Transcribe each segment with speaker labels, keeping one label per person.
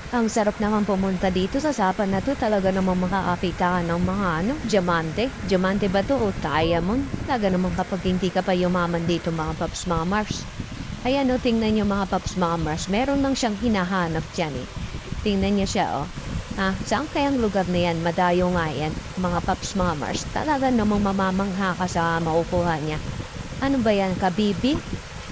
Speaker 1: Ang sarap naman pumunta dito sa Sapa na 'to, talaga namang makakakita ka ng mga diamante. Diamante ba 'to o diamond? Talaga naman kapag hindi ka pa yumaman dito mga paps, mga Mars. Ayan o, tingnan niyo mga paps, mga Mars, meron lang siyang hinahanap diyan, eh. Tingnan niyo siya, oh. Saan kayang lugar na yan? Madayo nga yan, mga paps, mga Mars. Talaga namang mamamangha ka sa makukuha niya. Ano ba yan, kabibi?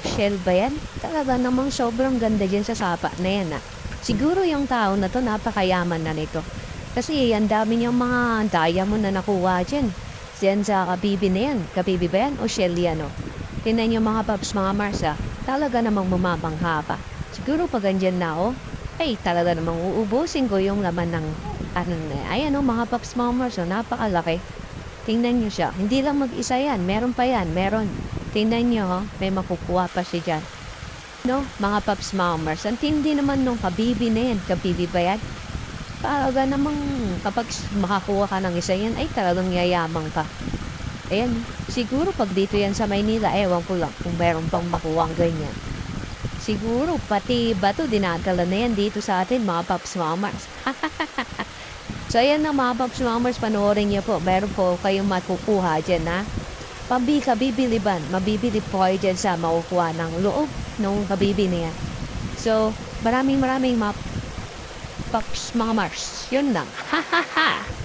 Speaker 1: Shell ba yan? Talaga namang sobrang ganda dyan sa Sapa na yan, ah. Siguro yung tao na to napakayaman na nito. Kasi ang dami niyang mga diamond na nakuha dyan. Diyan sa kabibi na yan. Kabibi ba yan o shell yan, oh? Tingnan niyo mga paps, mga Mars, ah. Talaga namang mamamangha pa. Siguro pag andyan na ako, ay talaga namang uubusin ko yung laman ng ayan o mga paps, mga Mars, oh, napakalaki. Tingnan niyo siya. Hindi lang mag-isa yan. Meron pa yan. Meron. Tingnan niyo, oh, may makukuha pa siya dyan. No, mga paps, mga Mars, ang tindi naman nung kabibi na yan. Kabibi ba yan? Talaga namang kapag makakuha ka ng isa yan, ay talagang yayamang ka. Ayan, siguro pag dito yan sa Maynila, ewan ko lang kung meron pang makuha ang ganyan. Siguro pati bato dinadala na yan dito sa atin, mga paps, mga Mars. So ayan na mga paps, mga Mars, panoorin niyo po. Meron po kayong makukuha dyan, ha? Kabibiliban, mabibili po kayo dyan sa makukuha ng loob ng kabibi na yan. So, maraming mga paps, mga Mars. Yun lang. Ha ha ha!